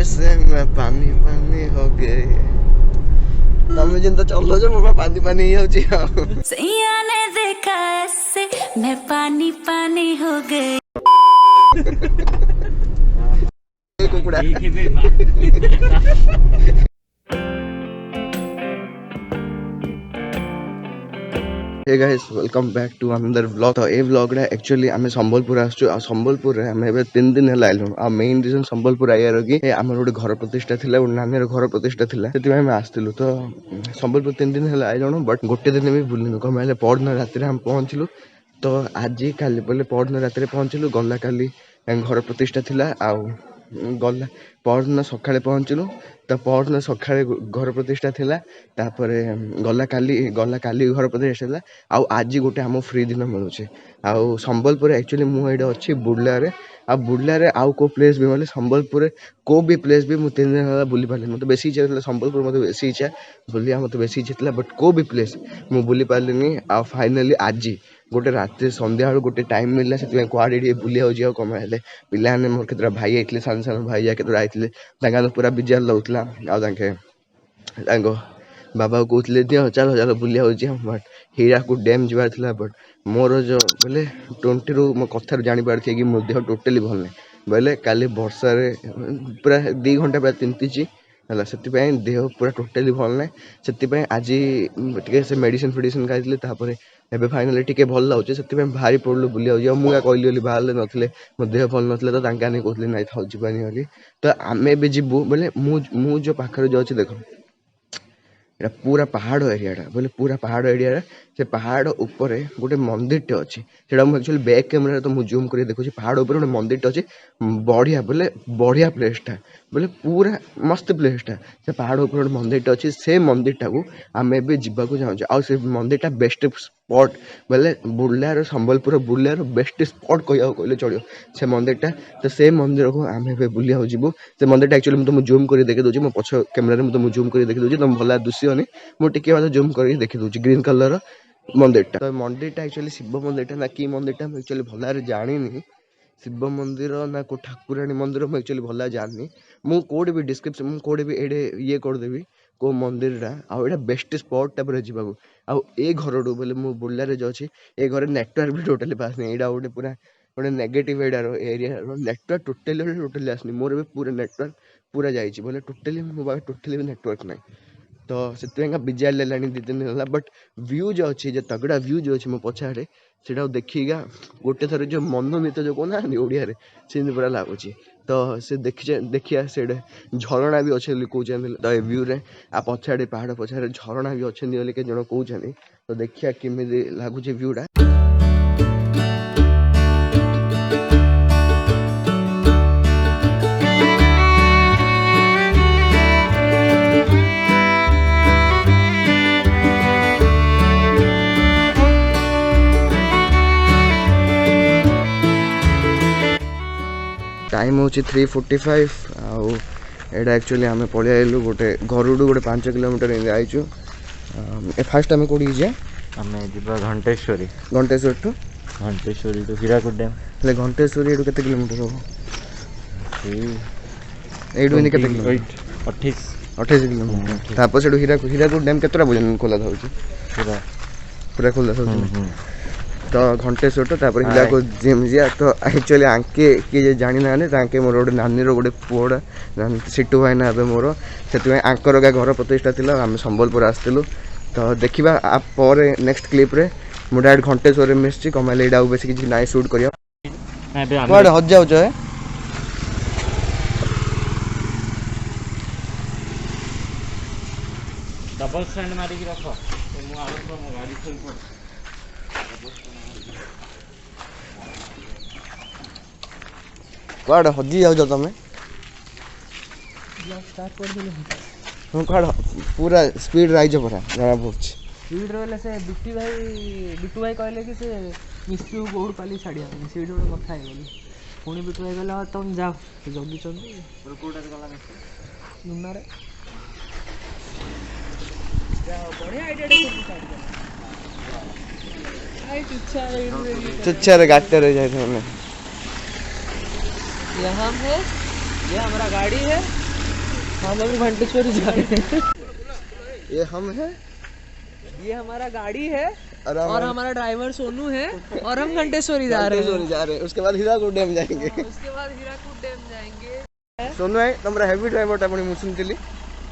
से मैं पानी पानी हो गए तमें जिंदा चलो जो मैं पानी पानी हो जी सैया ने देखा ऐसे मैं पानी पानी हो गई। कुकुड़ा hey guys welcome back to another vlog. तो ए व्लॉग रे एक्चुअली आमे संबलपुर आसछु आ संबलपुर रे आमे एबे 3 दिन हला आइलु आ मेन रीजन संबलपुर आइयार कि हमर गोटे घर प्रतिष्ठा थिला और नानीर घर प्रतिष्ठा थिला सेति हम आस्तिलु। तो संबलपुर 3 दिन हला आइलु बट गोटे दिन भी बुलिनु कमाले पहरन राति हम पहुंचलु। तो आज काली बोले पहरन राति पहुंचलु गला काली घर प्रतिष्ठा थिला आ गला पहरन सकाळे पहुंचलु। तो पहरन सकाळे घर प्रतिष्ठा थिला तापरे गला काली घर प्रतिष्ठा थिला आ आज गोटे हम फ्री दिन मिलुचे आ संबलपुर एक्चुअली मु एडे अछि बुडला रे आ बुडला रे आ को प्लेस भी मतलब संबलपुर को भी प्लेस भी मु 3 दिन होला बुली पाले मते बेसी इच्छा संबलपुर मते बेसी इच्छा बुलिया मते बेसी इच्छा बट को भी प्लेस मु बुली पालेनी आ फाइनली आज गोटे रात संध्या बेलू गोटे टाइम मिलला से कुआड़े बुलिया हो जाओ कमाइले पिला ने मोर केतरा भाई आइतले सान सान भाई या केतरा आइतले तांगा पूरा बिजार लाउतला आ तांको बाबा कहते दियो चलो चलो बुलिया हो जा बट हीराकुद डैम जबार थिला बट मोर जो बोले 20 रु मो कथार जानि पारथि कि मो देह टोटली भल नै बोले काली वर्षा रे पूरा 2 घंटा पूरा तिंतीची हला सेति पय देह पूरा टोटली भल नै सेति पय आज टिके से मेडिसिन फेडिसिन खाइतले तापरे एबे फाइनली टिके भल लाउचे सेति पय भारी पड़लु बुलिया हो जा मुगा कहली बोली बाहर नथले मो देह भल नथले तो तांका ने कहतले नै थाउ जिबानी वाली। तो आमे बे जिबु बोले मु जो पाखर जो अछि देखो एटा पूरा पहाड़ एरिया बोले पूरा पहाड़ एरिया से पहाड़ ऊपर गोटे मंदिर टे अच्छी सेटा मु एक्चुअली बैक कैमरा तो मु जूम कर देखुची पहाड़ ऊपर गोटे मंदिर टे अच्छी बढ़िया बोले बढ़िया प्लेस टा बोले पूरा मस्त प्लेस टा से पहाड़ ऊपर गोटे मंदिर टे अच्छी से मंदिर टा को आमे भी जीवा को चाहूँ आ से मंदिर टा बेस्ट स्पॉट बोले बुर्लार संबलपुर बुर्लार बेस्ट स्पॉट कहले चलो से मंदिर टा। तो से मंदिर को आमे भी बुलिया हो जीवु से मंदिर टा एक्चुअली तुम जूम कर देखि दोची मो पछ कैमरा में तुम जूम कर देखि दोची तुम भला दुसियोनी मु टिके बाद जूम कर देखि दोची ग्रीन कलर मंदिर टा। तो मंदिर टा एक्चुअली शिव मंदिर टा ना कि मंदिर टा एक्चुअली भला रे जानिनी शिव मंदिर ना को ठाकुराणी मंदिर मु एक्चुअली भला जानि मु कोड भी डिस्क्रिप्शन मु कोड भी एडे ये कर देबी को मंदिर रा आ एडा बेस्ट स्पॉट टा पर जीवा को आ ए घरडू बोले मु बुल्ला रे जो अछि ए घर नेटवर्क भी टोटली पास नै एडा ओडे पूरा गोटे नेगेटिव एरिया नेटवर्क टोटली आसनी मोर भी पूरा नेटवर्क पूरा जाइए बोले टोटली मोबाइल टोटली भी नेटवर्क ना। तो से बिजार लानी 2 दिन है बट व्यू जो अच्छी जो तगड़ा व्यू जो अच्छी मो पछाड़े से देखीगा गोटे थर जो मनोनीत जो कहना ओडिया से पूरा लगुच। तो से देखिया से झरणा भी अच्छे कहते तो व्यू रे आ पछाड़े पहाड़ पछाड़े झरणा भी अच्छे के जन कहते। तो देखिया केमी लगुच व्यूटा टाइम हूँ 3:45 आउ एटा एक्चुअली आम पलि आइलु गोटे घर गोटे 5 किलोमीटर आईचु। फास्ट आम कौटी जाए आम जा घंटेश्वरी टू हीराकुद डैम हेल्ले घंटेश्वरी एटू केते किलोमीटर हम एटू इन केते किलोमीटर 28 किलोमीटर तापर से हीराकुद डैम केतरा बजे खोला था पूरा खोला था। तो घंटेश्वर तो हीराकुद जिम जा तो एक्चुअली आंके किए जानी ना तांके मोर गोटे नानी गोटे पुओड़ा सिटू भाई ना मोर से आंकर घर प्रतिष्ठा थी आम संबलपुर आसलु। तो देखा आप नेक्स्ट क्लिप रे मु डायरेक्ट घंटेश्वर में मिसची कमाले एडा बेसी किछि नाइ शूट करिया कोड हज जाउ छ डबल स्टैंड मारी की रखो मु आरो मो गाड़ी खोल पड़ कौन हजी जाओ तुम कौन पूरा स्पीड रही पूरा जना पड़ स्पीड रहा से बिट्टू भाई कहले कि से मिस्त्री को गौड़ पाली छाड़िया सीट गोटे कथा है पुणी बिट्टू भाई कहला तुम जाओ जगी लुनारे चुच्छा गाते रह जाए यहाँ पे ये हमारा गाड़ी है हम अभी घंटेश्वरी जा रहे हैं। ये हम है, ये हमारा गाड़ी है और और हमारा ड्राइवर सोनू है और हम घंटेश्वरी जा रहे हैं। उसके बाद हीराकुद डैम जाएंगे। उसके बाद हीराकुद डैम जाएंगे। सोनू भाई तुमरा हेवी ड्राइवरटा पुणी मु सुनतिली,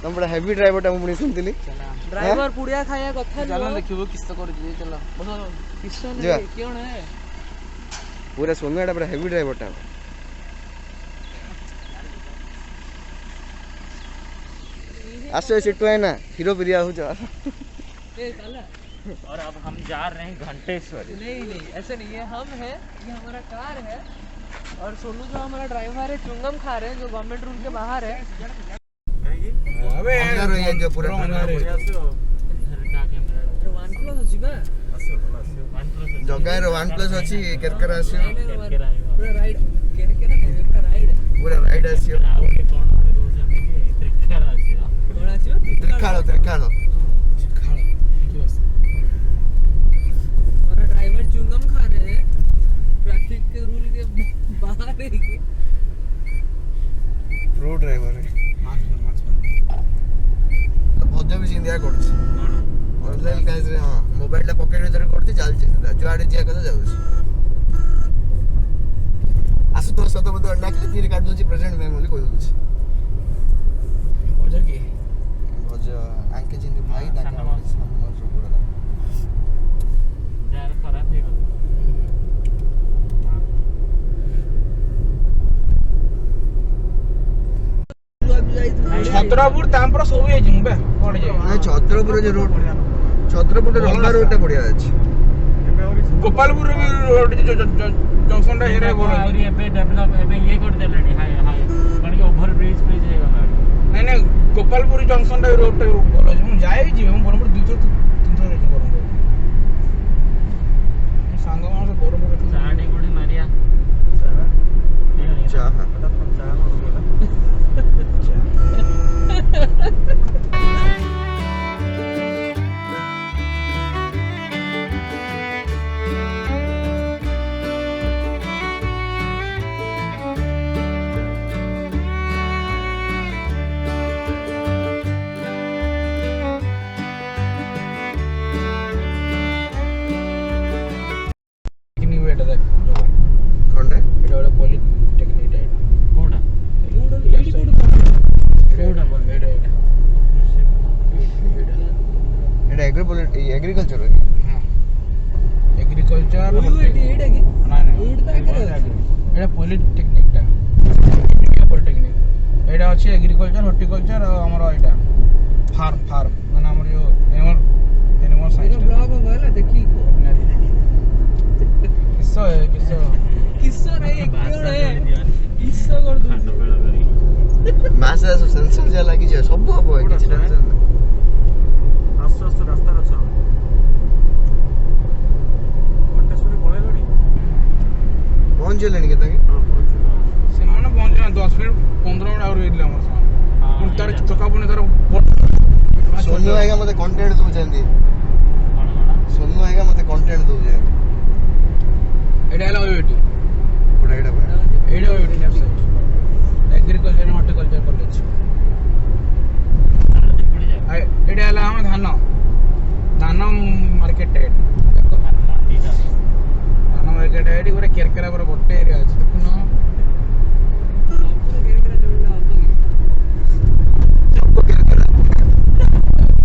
तुमरा हेवी ड्राइवरटा मु पुणी सुनतिली। ड्राइवर पुड़िया खाया कथा चलो देखिबो किस्त कर जे चलो किस्सा जा। नहीं क्यों है पूरा सोनू एटा पूरा हेवी ड्राइवरटा। आसो सिट्टू है ना हीरो प्रिया हो जा। ए साला और अब हम जा रहे हैं घंटेश्वरी। नहीं ऐसे नहीं है, हम है, ये हमारा कार है और सोनू जो हमारा ड्राइवर है चुंगम खा रहे हैं जो गवर्नमेंट रूल के बाहर है। अबे अंदर ये जो पूरा वन प्लस अछि बा जगह रो 1+ अछि केरकर आसियो पूरा राइड केरकेरा है पूरा राइड पूरा राइड आसियो कौन आसियो त्रिखालो हमारा ड्राइवर चुंगम खा रहे हैं ट्रैफिक के रूल के बाहर है कि प्रो ड्राइवर है। भज भी सिंधिया करछ ऑनलाइन क्लास रे। हां मोबाइल ला पॉकेट भीतर करती चलछ जुआडे जिया कदा जाउछ। आसु तो सतो मते डाकले तीर काट दोची प्रेजेंट में बोली कोइ दोछ भज के भज आंके जिंदी भाई ताका सामने सुपुरा जार खराब हे गलो। छत्रपुर तांपर सब हे जिंबे कोड जे ना छत्रपुर जे रोड छत्रपुर लंबा रोड टा बढ़िया अछि। गोपालपुर भी रोड जंक्शन टा हेरे बोल और ये पे डेवलप है ये कर देलनी हाय हाय कण के ओवर ब्रिज पे जे गला नहीं नहीं गोपालपुर जंक्शन टा रोड टा बोल जे जाय जी हम बरमपुर 200 300 रे बरमपुर सांग मान से बरमपुर चाडी गुडी मारिया चाह किनी वेट दा कोंडे एटा वाला पॉलिटेक्निक टा कोडा कोडा बोल एटा एटा एग्रीकल्चर है। हां एग्रीकल्चर एटा की ना ना एटा पॉलिटेक्निक टा इंडिया पॉलिटेक्निक एटा अछि एग्रीकल्चर हॉर्टिकल्चर और हमर एटा फार्म माने हमर जो एनिमल साइंस ब्लॉग होगा देखी किस्सा रे क्यों है किस्सा कर दू मासे सेंसर जा लागि जे सब हबो किछ टेंशन नै। आस्ते रास्ता रछ घंटेश्वरी पळे लडी पहुंच गेलेनी केता के से माने पहुंच 10 मिनिट 15 मिनिट और इला हमर साथ पुन तार चका पुन तार सोनू आएगा मते कंटेंट दउ जंदी सोनू आएगा मते कंटेंट दउ जे एटा एला ओएटी पुरा एटा एटा OAT next agriculture horticulture college एटा एला हम धान मार्केट रेट धान मार्केट रेट पूरा केरकेरा पूरा गोटे एरिया अछि देखुन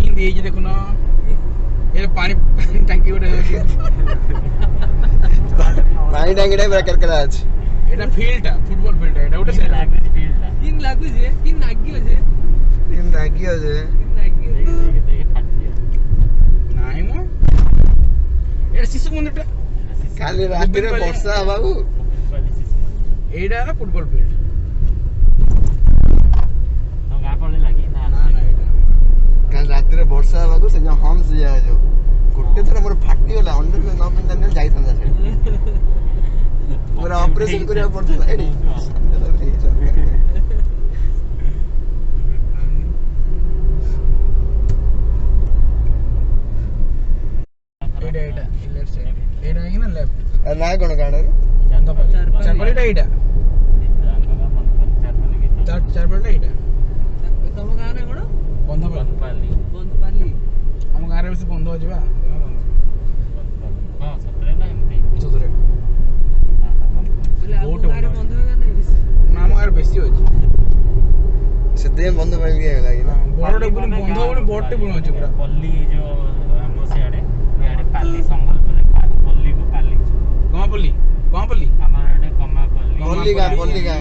इन ये देखुन ये पानी टंकी गोटे पानी टांगी टाइम रकर करा आज एटा फील्ड फुटबॉल फील्ड एटा गोटे से लागै फील्ड किन लागु जे किन नागियो जे इन लागी हो जे किन नागियो देख फाटी नाही मो एटा शिशु मंदिर खाली रात रे वर्षा बाबू एटा ना फुटबॉल फील्ड तो गा पळे लागी ना ना ना एटा काल रात रे वर्षा बाबू से जो हम से जा जो गोटे थरा मोर फाटी होला अंडर में न पिन जाई था से पूरा ऑपरेशन करिया पड़ता एडी एटा लेफ्ट साइड एटा है ना लेफ्ट ना कोन काण रे चार पलेट एटा चार पलेट एटा ଯିବା ହଁ ସତରେ ନା ଏମିତି ସତରେ ବୋଲେ ଆମ ବହୁତ ଗାଁରେ ଭଲ। ବନ୍ଧୁ ହେଗା ନାହିଁ ବେଶୀ ନା ଆମ ଗାଁରେ ବେଶୀ ଅଛି ସେଥିପାଇଁ ବନ୍ଧ ପାଇଁ ଲାଗି ନା ବଡ଼ଟେ ପୁଣି ବନ୍ଧ ପୁଣି ବଡ଼ଟେ ପୁଣି ଅଛି ପୁରା ପଲ୍ଲୀ ଯୋଉ ଆମ ସିଆଡ଼େ ଇଆଡ଼େ ପାଲି ସମ୍ବଲପୁରରେ ପଲ୍ଲୀକୁ ପାଲି କମାପଲ୍ଲୀ କମାପଲ୍ଲୀ ଆମର ଆଡ଼େ କମାପଲ୍ଲୀ ପଲ୍ଲୀ ଗାଁ, ପଲ୍ଲୀ ଗାଁ।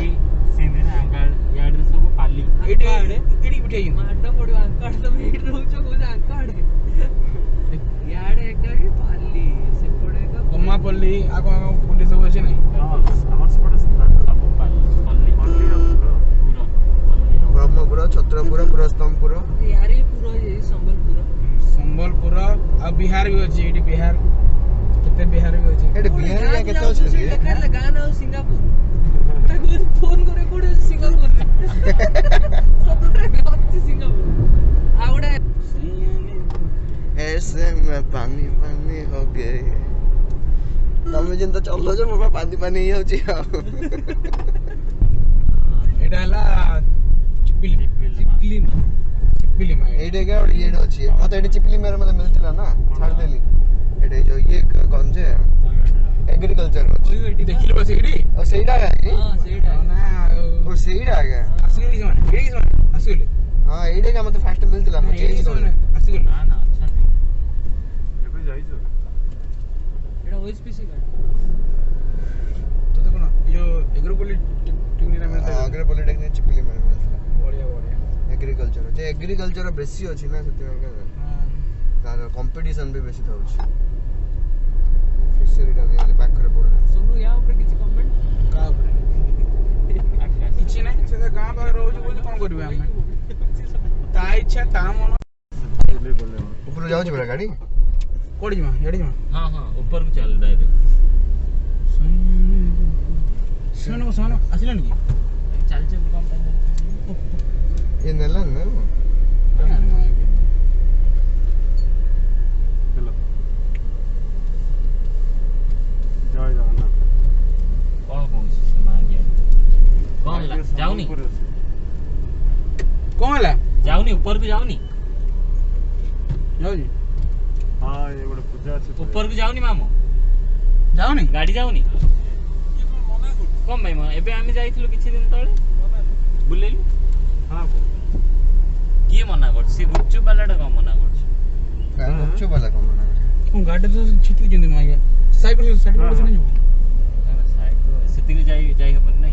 ସିନ୍ଧି ଆଙ୍ଗାଳ ଇଆଡ଼େ ସବୁ ପାଲି ଏଇଠି ଏଇଠି ପିଠା ହେଇଛି ମାଡ଼ ପଡ଼ିବ ଆଙ୍କ ଆଡ଼େ ତମେ ଏଇଠି ରହୁଛ କହୁଛ ଆଙ୍କ ଆଡ଼େ ଇଆଡ଼େ ଏକା କି ପାଲି ସେପଟେ ଏକା କମାପଲ୍ଲୀ ଆଉ କ'ଣ ପୁଲି ସବୁ ଅଛି ନାଇଁ ଆମର ସେପଟେ ସବୁ ପାଲି ପଲ୍ଲୀ ପୁର ବ୍ରହ୍ମପୁର ଛତ୍ରପୁର ପୁରସ୍ତମପୁର ୟାର ବି ପୁରା ହେଇଯାଇଛି ସମ୍ବଲପୁର ସମ୍ବଲପୁର ଆଉ ବିହାର ବି ଅଛି ଏଇଠି ବିହାର କେତେ ବିହାର ବି ଅଛି ଏଠି ବିହାରରେ କେତେ ଅଛନ୍ତି ଗାଁ ନା ଆଉ ସିଙ୍ଗାପୁର ଫୋନ করে କୋଉଠି ଅଛି ସିଙ୍ଗାପୁରରେ ସତରେ ଅଛି ସିଙ୍ଗାପୁର ଆଉ ଗୋଟେ ऐसे में पानी पानी हो गए ତମେ ଯେମିତି ଚଲଉଛ ମୋ ପାଇଁ ପାନି ପାନି ହେଇଯାଉଛି ଆଉ ଏଇଟା ହେଲା ଚିପିଲି ଚିପଲି ଚିପିଲି ମା ଏଇଟା ଏକା ଗୋଟେ ଇଏଟା ଅଛି ମତେ ଏଠି ଚିପଲି ମେରେ ମତେ ମିଳିଥିଲା ନା ଛାଡ଼ିଦେଲି ଏଠି ଯୋଉ ଇଏ କଣ ଯେ ଏଗ୍ରିକଲଚର ଅଛି ଦେଖିଲି ବସି ଏଇଠି ଓ ସେଇଟା ଆଜ୍ଞା କି? ହଁ ସେଇଟା ନା ଓ ସେଇଟା ଆଜ୍ଞା ଆସିଗଲି ସେମାନେ ଏଇଠି ସେମାନେ ଆସିଗଲି ହଁ ଏଇଟା ଏକା ମତେ ଫାଷ୍ଟ ମିଳିଥିଲା ମୁଁ ଚେଞ୍ଜ ଏଇଠି ସେମାନେ କଲି ଆସିଗଲି ନା ନା ଅଛନ୍ତି ଏଟା ଓଏସପିସି କାର୍ଡ ତୋତେ କ'ଣ ଏ ଯୋଉ ଏଗ୍ରୋପୋଲି ଟେକ୍ନିକରେ ମିଳିଥାଏ ଆଗରେ ପଲିଟେକ୍ନିକ ଚିପଲି ମେରେ ମିଳିଥିଲା ବଢ଼ିଆ ବଢ଼ିଆ ଏଗ୍ରିକଲଚର ଯେ ଏଗ୍ରିକଲଚର ବେଶୀ ଅଛି ନା ସେଥିପାଇଁ ତାର କମ୍ପିଟିସନ ବି ବେଶୀ ଥାଉଛି ଫିସରୀଟା ବି ହେଲେ ପାଖରେ ପଡୁନି ସୋନୁ ୟା ଉପରେ କିଛି କମେଣ୍ଟ କାହା ଉପରେ କିଛି ନାହିଁ ସେ ତ ଗାଁ ପାଖରେ ରହୁଛି ବୋଲି କ'ଣ କରିବେ ଆମେ ତା ଇଚ୍ଛା ତା ମନ ଉପରୁ ଯାଉଛି ପରା ଗାଡି କୋଉଠି ଯିମା ଇଆଡ଼େ ଯିମା ହଁ ହଁ ଉପରକୁ ଚାଲ ଡାଇରେକ୍ଟ ସେମାନେ ଆସିଲାନି କି ଚାଲିଛନ୍ତି କ'ଣ ପାଇଁ ଏ ନେଲା ନା କ'ଣ କହୁଛି ସେ ମା ଆଜ୍ଞା କ'ଣ ହେଲା ଯାଉନି କ'ଣ ହେଲା ଯାଉନି ଉପରକୁ ଯାଉନି ଯାଉଛି ଉପରକୁ ଯାଉନି ମାମୁଁ ଯାଉନି ଗାଡ଼ି ଯାଉନି କ'ଣ ପାଇଁ ମା ଏବେ ଆମେ ଯାଇଥିଲୁ କିଛି ଦିନ ତଳେ ବୁଲେଇଲୁ କିଏ ମନା କରୁଛି ସେ ଗୁପଚୁପ ବାଲାଟା କ'ଣ ମନା କରୁଛି ଗୁପଚୁପ ବାଲା କଣ ମନା କରୁଛି କ'ଣ ଗାଡ଼ିରେ ତ ଛିଟିକିଛନ୍ତି ମା ଆଜ୍ଞା ସାଇକେଲ ବସେନି ଯିବୁ ସେତିକି ଯାଇ ହେବନି ନାଇଁ